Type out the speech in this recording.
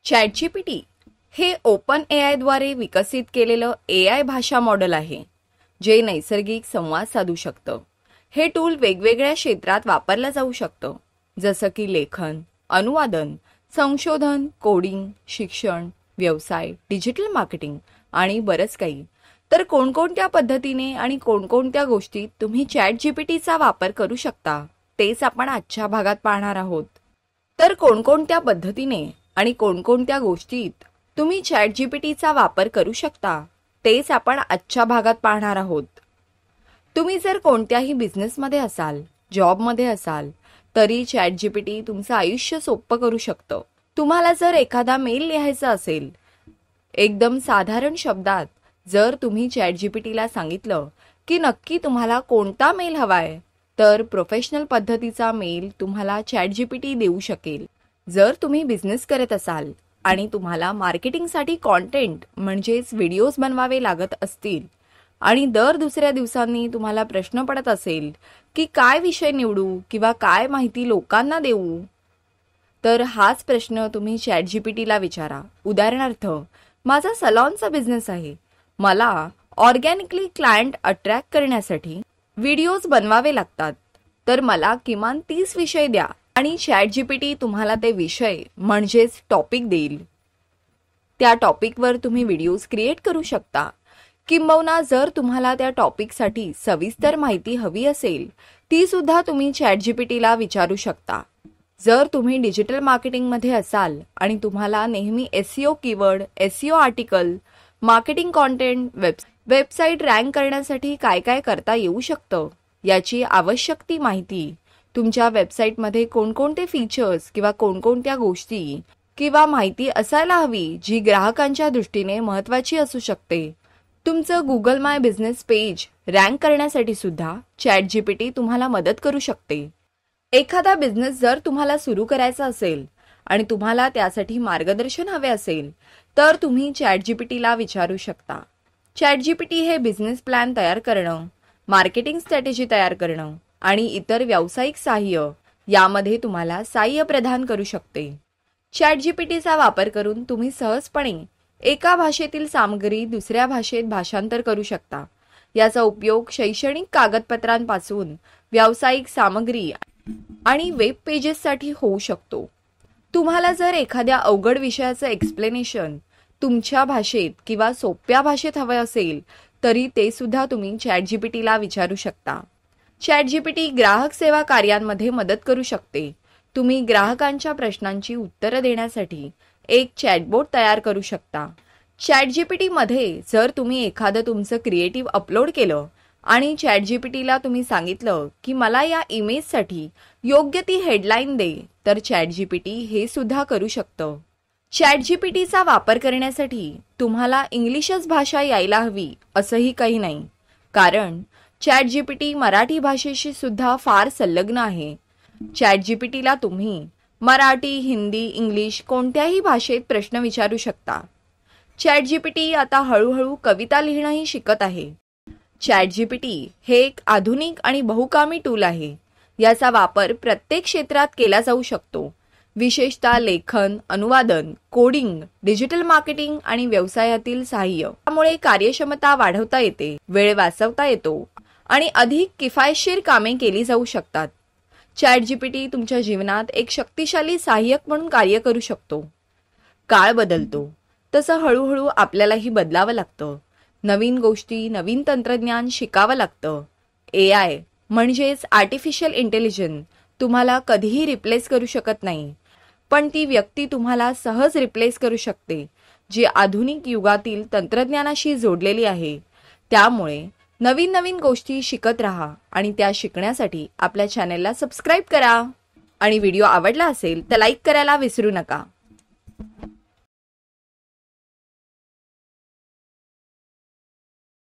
ChatGPT हे open AI द्वारे विकसित केलेलं एआय भाषा मॉडेल आहे, जे नैसर्गिक संवाद साधू शकतं. हे टूल वेगवेगळ्या क्षेत्रात वापरलं जाऊ शकतं, जसं की लेखन, अनुवादन, संशोधन, कोडिंग, शिक्षण, व्यवसाय, डिजिटल मार्केटिंग आणि बरंच काही. तर कोणकोणत्या पद्धतीने आणि कोणकोणत्या गोष्टीत तुम्ही चॅटजीपीटीचा वापर करू शकता, तेच आपण आजच्या भागात पाहणार आहोत. तर कोणकोणत्या पद्धतीने आणि कोणकोणत्या गोष्टीत तुम्ही चॅटजीपीटीचा वापर करू शकता, तेच आपण आजच्या भागात पाहणार आहोत. तुम्ही जर कोणत्याही बिझनेसमध्ये असाल, जॉबमध्ये असाल, तरी चॅटजीपीटी तुमचं आयुष्य सोपं करू शकतं. तुम्हाला जर एखादा मेल लिहायचा असेल, एकदम साधारण शब्दात जर तुम्ही चॅटजीपीटीला सांगितलं की नक्की तुम्हाला कोणता मेल हवाय, तर प्रोफेशनल पद्धतीचा मेल तुम्हाला चॅटजीपीटी देऊ शकेल. जर तुम्ही बिझनेस करत असाल आणि तुम्हाला मार्केटिंगसाठी कॉन्टेंट म्हणजेच व्हिडिओज बनवावे लागत असतील आणि दर दुसऱ्या दिवसांनी तुम्हाला प्रश्न पडत असेल की काय विषय निवडू किंवा काय माहिती लोकांना देऊ, तर हाच प्रश्न तुम्ही चॅटजीपीटीला विचारा. उदाहरणार्थ, माझा सलॉनचा बिझनेस आहे, मला ऑर्गॅनिकली क्लायंट अट्रॅक्ट करण्यासाठी व्हिडिओज बनवावे लागतात, तर मला किमान 30 विषय द्या आणि चॅटजीपीटी तुम्हाला ते विषय म्हणजेच टॉपिक देईल. त्या टॉपिकवर तुम्ही व्हिडिओज क्रिएट करू शकता. किंबहुना जर तुम्हाला त्या टॉपिकसाठी सविस्तर माहिती हवी असेल, ती सुद्धा तुम्ही चॅटजीपीटीला विचारू शकता. जर तुम्ही डिजिटल मार्केटिंगमध्ये असाल आणि तुम्हाला नेहमी SEO keyword, SEO article, marketing content, website rank करण्यासाठी काय काय करता येऊ शकतं, याची आवश्यक ती माहिती, तुमच्या वेबसाईटमध्ये कोणकोणते फीचर्स किंवा कोणकोणत्या गोष्टी किंवा माहिती असायला हवी जी ग्राहकांच्या दृष्टीने महत्त्वाची असू शकते, तुमचं गुगल माय बिझनेस पेज रँक करण्यासाठी सुद्धा चॅटजीपीटी तुम्हाला मदत करू शकते. एखादा बिझनेस जर तुम्हाला सुरू करायचा असेल आणि तुम्हाला त्यासाठी मार्गदर्शन हवे असेल, तर तुम्ही चॅटजीपीटीला विचारू शकता. चॅटजीपीटी हे बिझनेस प्लॅन तयार करणं, मार्केटिंग स्ट्रॅटेजी तयार करणं आणि इतर व्यावसायिक सहाय्य यामध्ये तुम्हाला सहाय्य प्रदान करू शकते. चॅटजीपीटीचा वापर करून तुम्ही सहजपणे एका भाषेतील सामग्री दुसऱ्या भाषेत भाषांतर करू शकता. याचा उपयोग शैक्षणिक कागदपत्रांपासून व्यावसायिक सामग्री आणि वेब पेजेससाठी होऊ शकतो. तुम्हाला जर एखाद्या अवघड विषयाचं एक्सप्लेनेशन तुमच्या भाषेत किंवा सोप्या भाषेत हवे असेल, तरी ते सुद्धा तुम्ही चॅटजीपीटीला विचारू शकता. चॅटजीपीटी ग्राहक सेवा कार्यांमध्ये मदत करू शकते. तुम्ही ग्राहकांच्या प्रश्नांची उत्तरं देण्यासाठी एक चॅटबॉट तयार करू शकता. चॅटजीपीटीमध्ये जर तुम्ही एखादं तुमचं क्रिएटिव्ह अपलोड केलं आणि चॅटजीपीटीला तुम्ही सांगितलं की मला या इमेजसाठी योग्य ती हेडलाईन दे, तर चॅटजीपीटी हे सुद्धा करू शकतं. चॅटजीपीटीचा वापर करण्यासाठी तुम्हाला इंग्लिशच भाषा यायला हवी असंही काही नाही, कारण चॅटजीपीटी मराठी भाषेशी सुद्धा फार संलग्न आहे. चॅटजीपीटीला तुम्ही मराठी, हिंदी, इंग्लिश कोणत्याही भाषेत प्रश्न विचारू शकता. चॅटजीपीटी आता हळूहळू कविता लिहिणंही शिकत आहे. चॅटजीपीटी हे एक आधुनिक आणि बहुकामी टूल आहे. याचा वापर प्रत्येक क्षेत्रात केला जाऊ शकतो, विशेषतः लेखन, अनुवादन, कोडिंग, डिजिटल मार्केटिंग आणि व्यवसायातील सहाय्य. त्यामुळे कार्यक्षमता वाढवता येते, वेळ वाचवता येतो आणि अधिक किफायतशीर कामे केली जाऊ शकतात. चॅटजीपीटी तुमच्या जीवनात एक शक्तिशाली सहाय्यक म्हणून कार्य करू शकतो. काळ बदलतो तसं हळूहळू आपल्यालाही बदलावं लागतं. नवीन गोष्टी, नवीन तंत्रज्ञान शिकावं लागतं. एआय म्हणजेच आर्टिफिशियल इंटेलिजन्स तुम्हाला कधीही रिप्लेस करू शकत नाही, पण ती व्यक्ती तुम्हाला सहज रिप्लेस करू शकते, जी आधुनिक युगातील तंत्रज्ञानाशी जोडलेली आहे. त्यामुळे नवीन नवीन गोष्टी शिकत राहा आणि त्या शिकण्यासाठी आपल्या चॅनेलला सबस्क्राईब करा आणि व्हिडिओ आवडला असेल तर लाईक करायला विसरू नका.